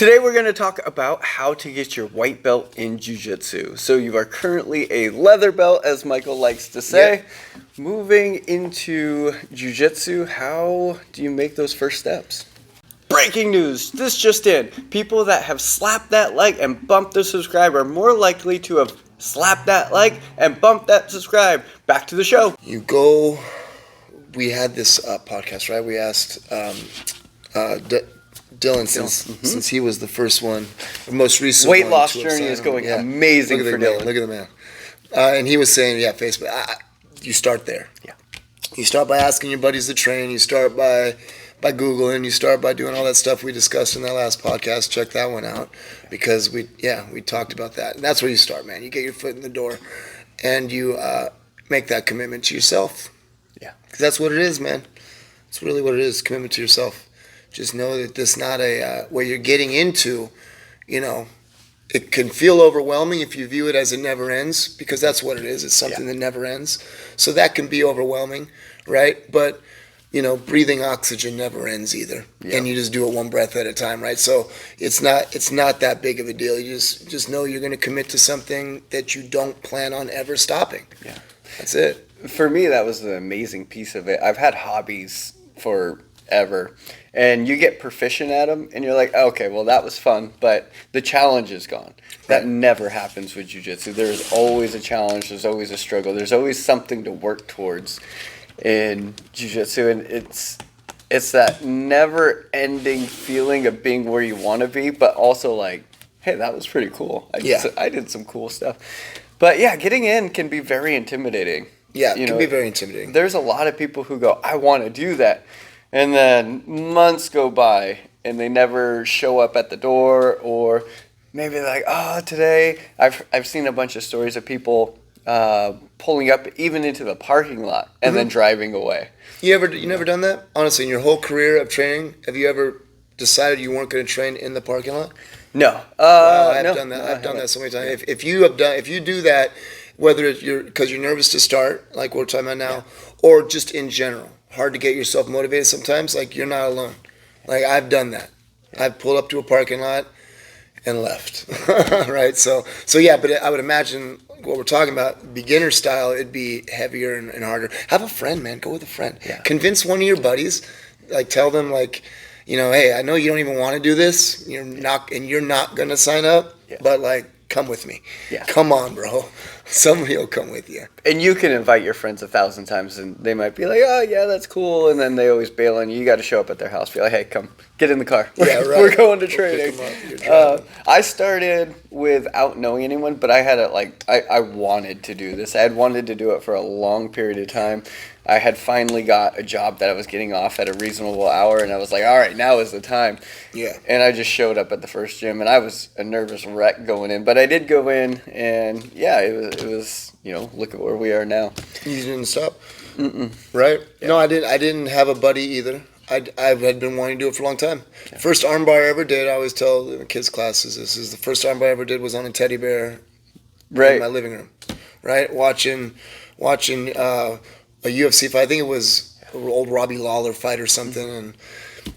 Today we're going to talk about how to get your white belt in Jiu Jitsu. So you are currently a leather belt, as Michael likes to say. Yep. Moving into Jiu Jitsu, how do you make those first steps? Breaking news, this just in. People that have slapped that like and bumped the subscribe are more likely to have slapped that like and bumped that subscribe. Back to the show. We had this podcast, right? We asked Dylan, since he was the first one, the most recent Weight one loss to journey is going Yeah. amazing for Dylan. Look at the man. And he was saying, Facebook, you start there. Yeah. You start by asking your buddies to train. You start by Googling. You start by doing all that stuff we discussed in that last podcast. Check that one out because we talked about that. And that's where you start, man. You get your foot in the door and you make that commitment to yourself. Yeah. Because that's what it is, man. It's really what it is, commitment to yourself. Just know that this is not where you're getting into, it can feel overwhelming if you view it as it never ends, because that's what it is. It's something that never ends. So that can be overwhelming, right? But, breathing oxygen never ends either. Yeah. And you just do it one breath at a time, right? So it's not that big of a deal. You just know you're going to commit to something that you don't plan on ever stopping. Yeah. That's it. For me, that was the amazing piece of it. I've had hobbies forever, and you get proficient at them, and you're like, okay, well, that was fun, but the challenge is gone. That never happens with jiu-jitsu. There's always a challenge. There's always a struggle. There's always something to work towards in jiu-jitsu, and it's that never-ending feeling of being where you want to be, but also like, hey, that was pretty cool. I did some cool stuff. But yeah, getting in can be very intimidating. Yeah, it can be very intimidating. There's a lot of people who go, I want to do that. And then months go by and they never show up at the door, or maybe they're like, today. I've seen a bunch of stories of people pulling up even into the parking lot and then driving away. You never done that? Honestly, in your whole career of training, have you ever decided you weren't going to train in the parking lot? No. I've no, done that. no, I've done that so many times. If you do that, whether it's because you're nervous to start, like we're talking about now, or just in general, hard to get yourself motivated sometimes, like you're not alone. Like I've done that. I've pulled up to a parking lot and left. Right? So yeah, but I would imagine what we're talking about, beginner style, it'd be heavier and harder. Have a friend, man. Go with a friend. Yeah. Convince one of your buddies. Like tell them hey, I know you don't even want to do this. You're not gonna sign up, but like come with me. Yeah. Come on, bro. Somebody will come with you. And you can invite your friends 1,000 times, and they might be like, oh, yeah, that's cool. And then they always bail on you. You got to show up at their house. Be like, hey, come, get in the car. Yeah, right. We're going to We'll training. pick 'em up. I started without knowing anyone, but I had I wanted to do this. I had wanted to do it for a long period of time. I had finally got a job that I was getting off at a reasonable hour, and I was like, all right, now is the time. Yeah. And I just showed up at the first gym, and I was a nervous wreck going in. But I did go in, and yeah, it was look at where we are now. You didn't stop? Mm-mm. Right? Yeah. No, I didn't have a buddy either. I had been wanting to do it for a long time. Yeah. First armbar I ever did, I always tell the kids' classes, this is the first armbar I ever did was on a teddy bear in my living room. Right? Watching a UFC fight. I think it was an old Robbie Lawler fight or something.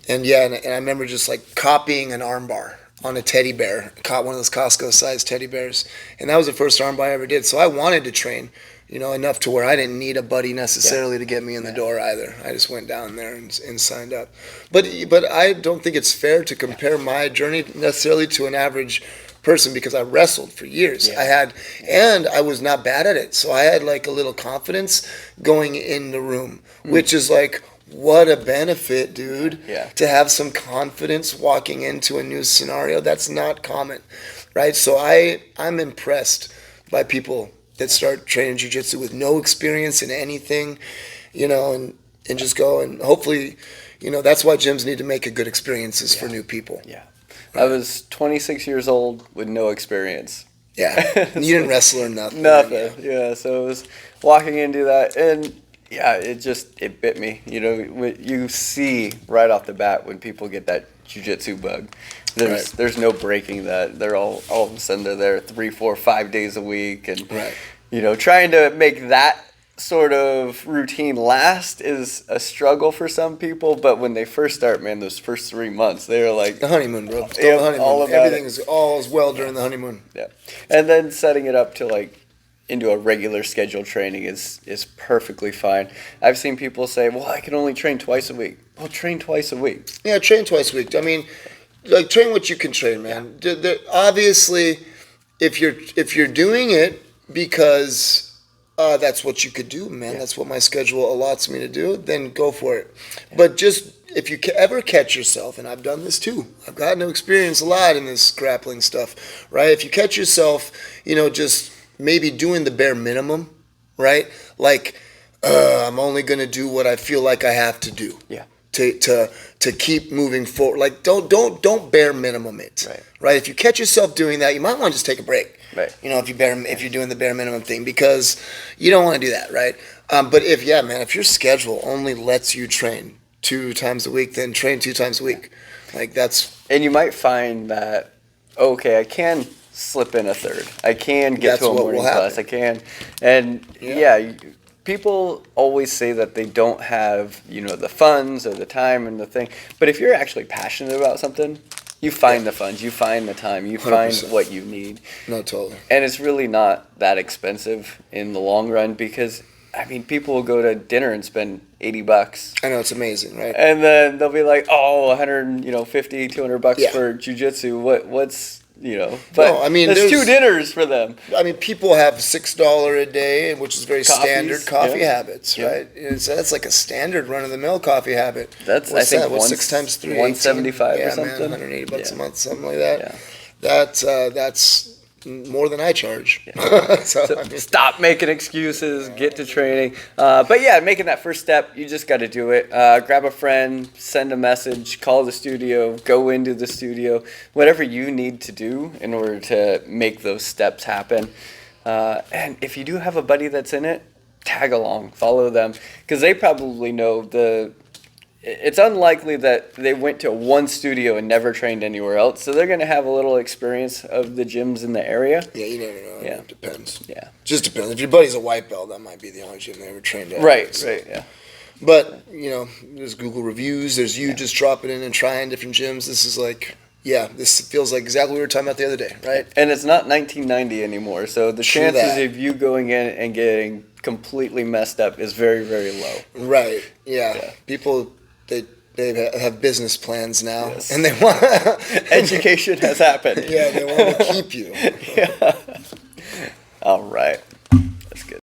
And I remember just like copying an armbar on a teddy bear. Caught one of those Costco-sized teddy bears. And that was the first armbar I ever did. So I wanted to train, enough to where I didn't need a buddy necessarily to get me in the door either. I just went down there and signed up. But I don't think it's fair to compare my journey necessarily to an average person, because I wrestled for years. And I was not bad at it. So I had like a little confidence going in the room, which is like, what a benefit, dude, to have some confidence walking into a new scenario. That's not common, right? So I'm impressed by people that start training jiu-jitsu with no experience in anything, and just go, and hopefully, that's why gyms need to make good experiences for new people. Yeah. I was 26 years old with no experience. Yeah. You didn't wrestle or nothing. Nothing. Yeah. So it was walking into that, and yeah, it bit me. You see right off the bat when people get that jiu-jitsu bug. There's no breaking that. They're all of a sudden they're there 3, 4, 5 days a week, and trying to make that sort of routine last is a struggle for some people, but when they first start, man, those first 3 months, they're like the honeymoon, bro. It's yeah, the honeymoon. all about Everything it. is all is well during the honeymoon. Yeah, and then setting it up to like into a regular scheduled training is perfectly fine. I've seen people say, "Well, I can only train twice a week." Well, train twice a week. Yeah, train twice a week. I mean, like train what you can train, man. Obviously, if you're doing it because that's what you could do, man. That's what my schedule allots me to do. Then go for it. But just if you ever catch yourself, and I've done this too. I've gotten to experience a lot in this grappling stuff, right? If you catch yourself, just maybe doing the bare minimum, right? Like, I'm only gonna do what I feel like I have to do. Yeah. To keep moving forward. Like don't bare minimum it. Right. If you catch yourself doing that, you might want to just take a break. Right. If you're doing the bare minimum thing, because you don't want to do that, right? But if your schedule only lets you train 2 times a week, then train 2 times a week. Like that's. And you might find that I can slip in a third. I can get to a morning class. I can, and people always say that they don't have, the funds or the time and the thing. But if you're actually passionate about something, you find the funds, you find the time, you 100%. find what you need. No, totally. And it's really not that expensive in the long run because, people will go to dinner and spend $80. I know, it's amazing, right? And then they'll be like, $150, $200 for jiu-jitsu. What's... but no, there's 2 dinners for them. People have $6 a day, which is very standard coffee habits, right? So that's like a standard run-of-the-mill coffee habit. That's What's 6 times 3? 175 or something. Man, $180 a month, something like that. Yeah. That's more than I charge. Yeah. So stop making excuses, get to training. But making that first step, you just got to do it. Grab a friend, send a message, call the studio, go into the studio, whatever you need to do in order to make those steps happen. And if you do have a buddy that's in it, tag along, follow them, because they probably know it's unlikely that they went to one studio and never trained anywhere else. So they're going to have a little experience of the gyms in the area. Yeah, you never know. It depends. Yeah. Just depends. If your buddy's a white belt, that might be the only gym they ever trained at. Right, yeah. But, there's Google reviews. There's you just dropping in and trying different gyms. This is like, this feels like exactly what we were talking about the other day, right? And it's not 1990 ananymore. So the chances of you going in and getting completely messed up is very, very low. Right, yeah. People... They have business plans now, and they want education has happened. Yeah, they want to keep you. All right.